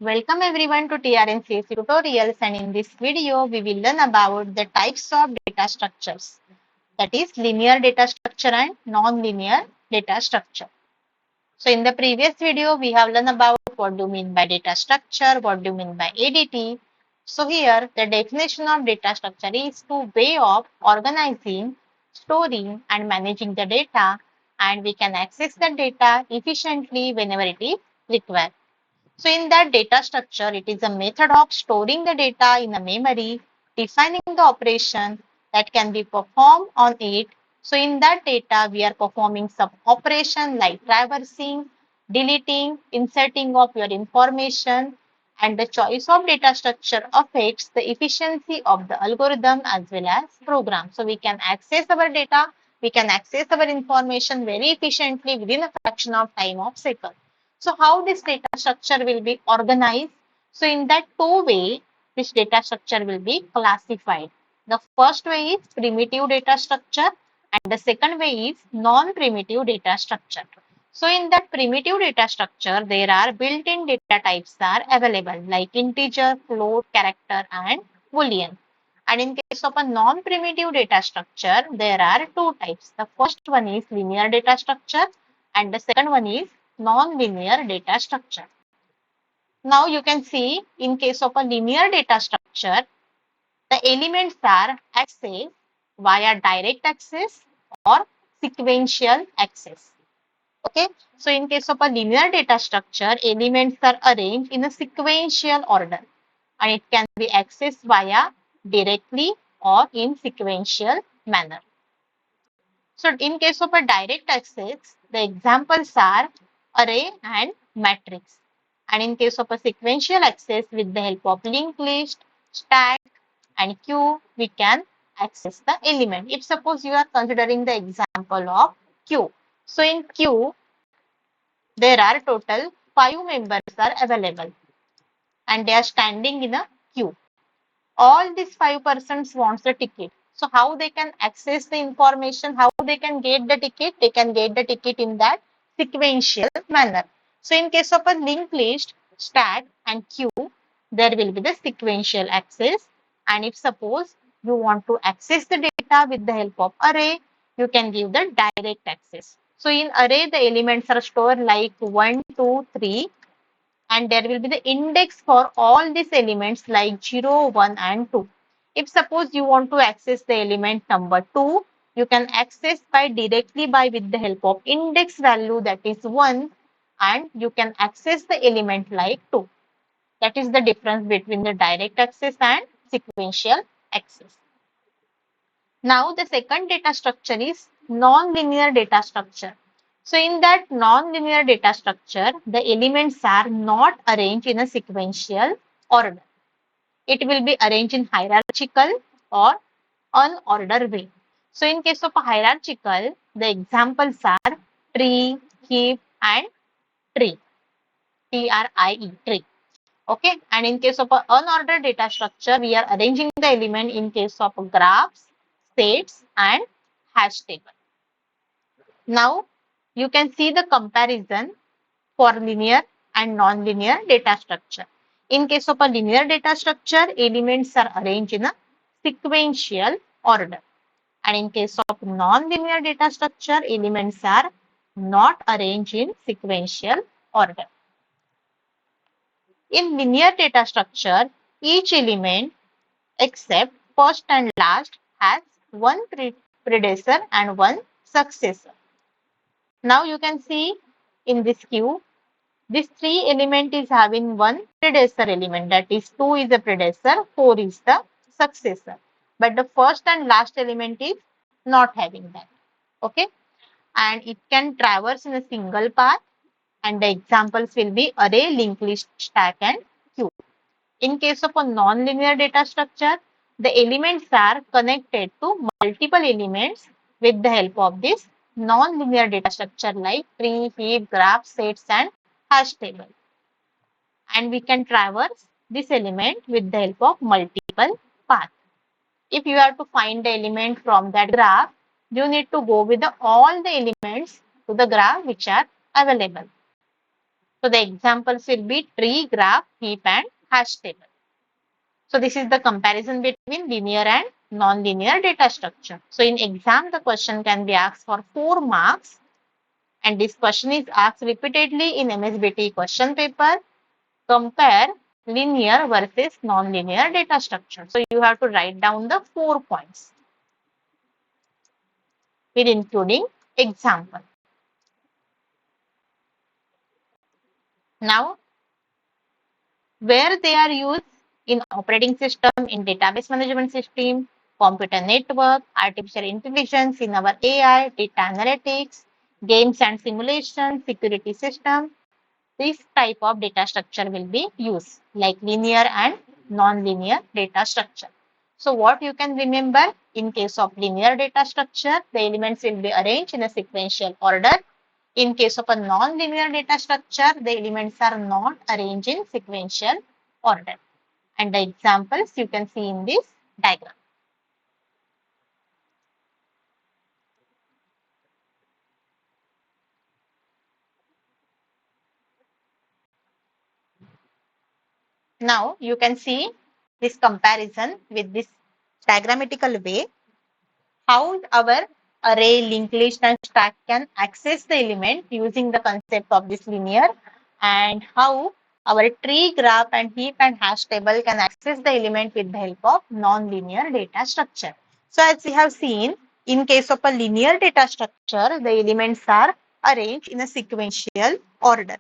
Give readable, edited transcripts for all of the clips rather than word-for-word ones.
Welcome everyone to TRN CSE Tutorials, and in this video we will learn about the types of data structures, that is linear data structure and non-linear data structure. So in the previous video we have learned about what do you mean by data structure, what do you mean by ADT. So here the definition of data structure is to way of organizing, storing and managing the data, and we can access the data efficiently whenever it is required. So in that data structure, it is a method of storing the data in a memory, defining the operation that can be performed on it. So in that data, we are performing some operation like traversing, deleting, inserting of your information, and the choice of data structure affects the efficiency of the algorithm as well as program. So we can access our data, we can access our information very efficiently within a fraction of time of second. So how this data structure will be organized? So in that two way, this data structure will be classified. The first way is primitive data structure and the second way is non-primitive data structure. So in that primitive data structure, there are built-in data types are available like integer, float, character and boolean. And in case of a non-primitive data structure, there are two types. The first one is linear data structure and the second one is non-linear data structure. Now you can see in case of a linear data structure, the elements are accessed via direct access or sequential access. Okay, so in case of a linear data structure, elements are arranged in a sequential order and it can be accessed via directly or in sequential manner. So in case of a direct access, the examples are array and matrix. And in case of a sequential access, with the help of linked list, stack and queue, we can access the element. If suppose you are considering the example of queue. So in queue, there are total 5 members are available and they are standing in a queue. All these 5 persons wants the ticket. So how they can access the information, how they can get the ticket? They can get the ticket in that sequential manner. So in case of a linked list, stack and queue, there will be the sequential access. And if suppose you want to access the data with the help of array, you can give the direct access. So in array, the elements are stored like 1, 2, 3 and there will be the index for all these elements like 0, 1 and 2. If suppose you want to access the element number 2, you can access by directly by with the help of index value that is 1 and you can access the element like 2. That is the difference between the direct access and sequential access. Now the second data structure is non-linear data structure. So in that non-linear data structure, the elements are not arranged in a sequential order. It will be arranged in hierarchical or unordered way. So in case of a hierarchical, the examples are tree, heap and tree. T-R-I-E, tree. Okay. And in case of an unordered data structure, we are arranging the element in case of graphs, sets and hash table. Now you can see the comparison for linear and non-linear data structure. In case of a linear data structure, elements are arranged in a sequential order. And in case of non-linear data structure, elements are not arranged in sequential order. In linear data structure, each element except first and last has one predecessor and one successor. Now you can see in this queue, this 3 element is having one predecessor element, that is 2 is the predecessor, 4 is the successor. But the first and last element is not having that. Okay. And it can traverse in a single path and the examples will be array, linked list, stack and queue. In case of a non-linear data structure, the elements are connected to multiple elements with the help of this non-linear data structure like tree, heap, graph, sets and hash table. And we can traverse this element with the help of multiple paths. If you have to find the element from that graph, you need to go with all the elements to the graph which are available. So the examples will be tree, graph, heap and hash table. So this is the comparison between linear and non-linear data structure. So in exam, the question can be asked for 4 marks, and this question is asked repeatedly in MSBT question paper. Compare linear versus non-linear data structure. So you have to write down the 4 points with including example. Now, where they are used in operating system, in database management system, computer network, artificial intelligence, in our AI, data analytics, games and simulation, security system. This type of data structure will be used, like linear and non-linear data structure. So what you can remember, in case of linear data structure, the elements will be arranged in a sequential order. In case of a non-linear data structure, the elements are not arranged in sequential order. And the examples you can see in this diagram. Now you can see this comparison with this diagrammatical way, how our array, linked list and stack can access the element using the concept of this linear, and how our tree, graph and heap and hash table can access the element with the help of non-linear data structure. So as we have seen, in case of a linear data structure, the elements are arranged in a sequential order.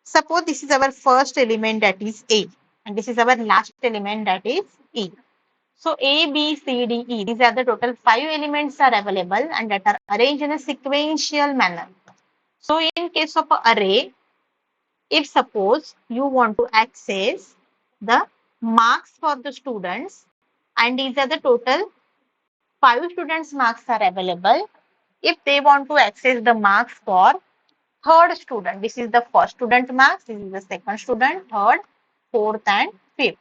Suppose this is our first element, that is A, and this is our last element, that is E. So A, B, C, D, E, these are the total 5 elements are available and that are arranged in a sequential manner. So in case of an array, if suppose you want to access the marks for the students, and these are the total 5 students marks are available. If they want to access the marks for third student, this is the first student marks, this is the second student, third, fourth and fifth.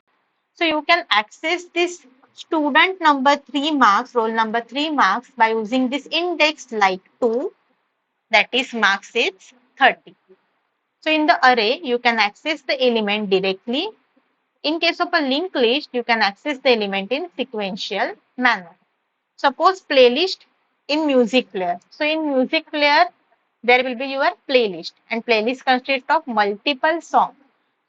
So you can access this student number 3 marks, roll number 3 marks by using this index like 2, that is marks is 30. So in the array, you can access the element directly. In case of a linked list, you can access the element in sequential manner. Suppose playlist in music player. So in music player, there will be your playlist, and playlist consists of multiple songs.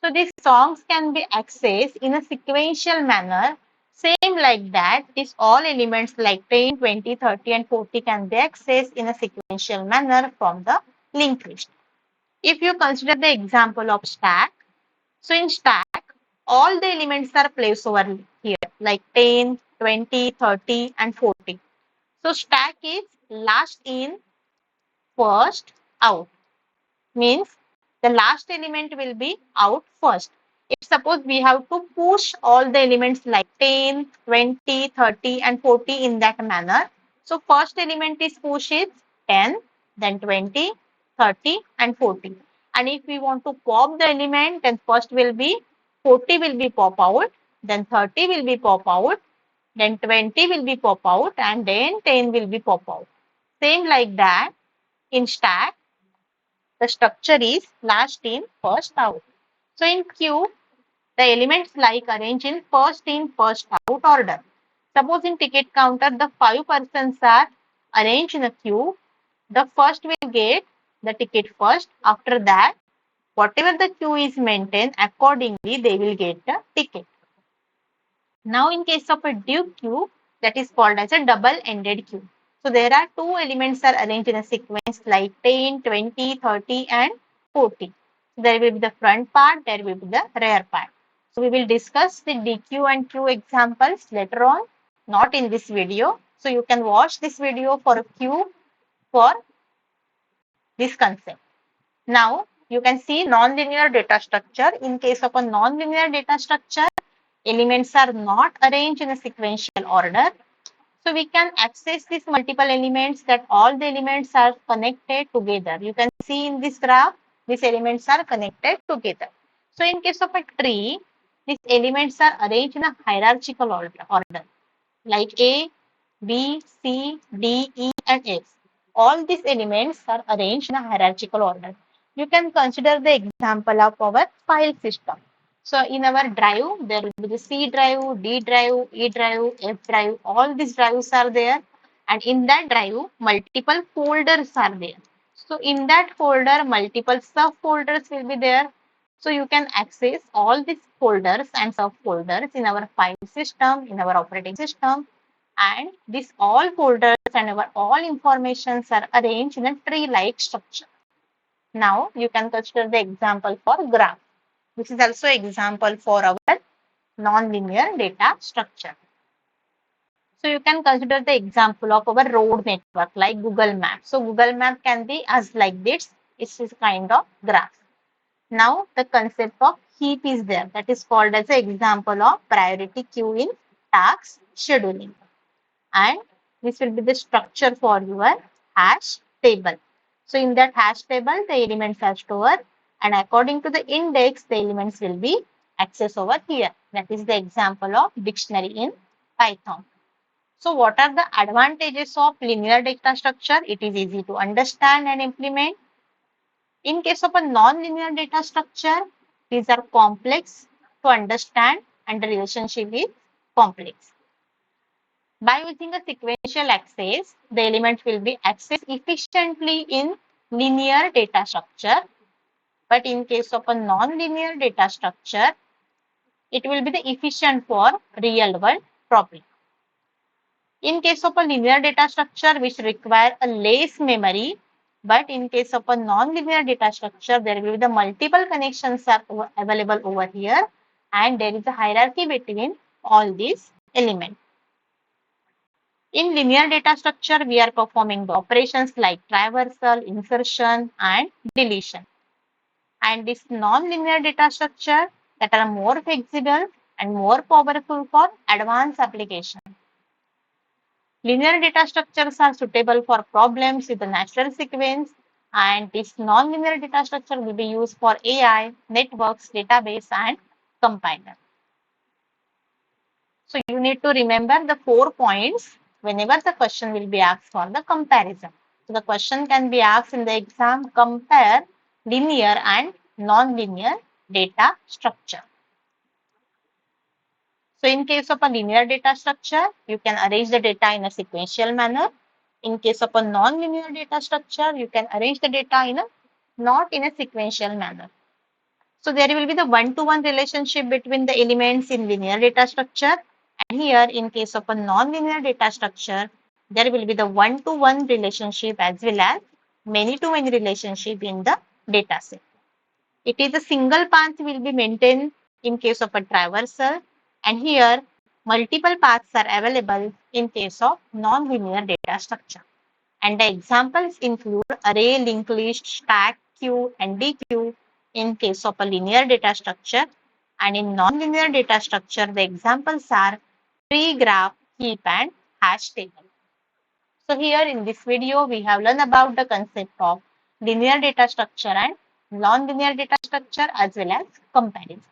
So these songs can be accessed in a sequential manner. Same like that, these all elements like 10, 20, 30 and 40 can be accessed in a sequential manner from the linked list. If you consider the example of stack, so in stack, all the elements are placed over here like 10, 20, 30 and 40. So stack is last in, first out. Means the last element will be out first. If suppose we have to push all the elements like 10, 20, 30 and 40 in that manner. So first element is push is 10, then 20, 30 and 40. And if we want to pop the element, then first will be 40 will be pop out, then 30 will be pop out, then 20 will be pop out and then 10 will be pop out. Same like that in stack, the structure is last in, first out. So in queue, the elements like arrange in, first out order. Suppose in ticket counter, the 5 persons are arranged in a queue. The first will get the ticket first. After that, whatever the queue is maintained, accordingly they will get the ticket. Now in case of a duke queue, that is called as a double-ended queue. So there are 2 elements are arranged in a sequence like 10, 20, 30 and 40. There will be the front part, there will be the rear part. So we will discuss the DQ and Q examples later on, not in this video. So you can watch this video for a queue for this concept. Now you can see nonlinear data structure. In case of a nonlinear data structure, elements are not arranged in a sequential order. So we can access these multiple elements, that all the elements are connected together. You can see in this graph, these elements are connected together. So in case of a tree, these elements are arranged in a hierarchical order like A, B, C, D, E and F. All these elements are arranged in a hierarchical order. You can consider the example of our file system. So in our drive, there will be the C drive, D drive, E drive, F drive, all these drives are there. And in that drive, multiple folders are there. So in that folder, multiple subfolders will be there. So you can access all these folders and subfolders in our file system, in our operating system. And these all folders and our all informations are arranged in a tree-like structure. Now you can consider the example for graph. This is also example for our nonlinear data structure. So you can consider the example of our road network like Google Maps. So Google Map can be as like this. This is kind of graph. Now the concept of heap is there. That is called as an example of priority queue in task scheduling. And this will be the structure for your hash table. So in that hash table, the elements are stored, and according to the index, the elements will be accessed over here. That is the example of dictionary in Python. So what are the advantages of linear data structure? It is easy to understand and implement. In case of a non-linear data structure, these are complex to understand and the relationship is complex. By using a sequential access, the element will be accessed efficiently in linear data structure. But in case of a non-linear data structure, it will be the efficient for real world problem. In case of a linear data structure, which require a less memory, but in case of a non-linear data structure, there will be the multiple connections are available over here, and there is a hierarchy between all these elements. In linear data structure, we are performing the operations like traversal, insertion, and deletion. And this non-linear data structure that are more flexible and more powerful for advanced application. Linear data structures are suitable for problems with the natural sequence, and this non-linear data structure will be used for AI, networks, database, and compiler. So you need to remember the 4 points whenever the question will be asked for the comparison. So the question can be asked in the exam, compare linear and non-linear data structure. So in case of a linear data structure, you can arrange the data in a sequential manner. In case of a non-linear data structure, you can arrange the data in a not in a sequential manner. So there will be the one-to-one relationship between the elements in linear data structure. And here, in case of a non-linear data structure, there will be the one-to-one relationship as well as many-to-many relationship in the data set. It is a single path will be maintained in case of a traversal, and here multiple paths are available in case of non-linear data structure. And the examples include array, linked list, stack, queue, and dequeue in case of a linear data structure. And in non-linear data structure, the examples are tree, graph, heap, and hash table. So here in this video, we have learned about the concept of linear data structure and non-linear data structure as well as comparison.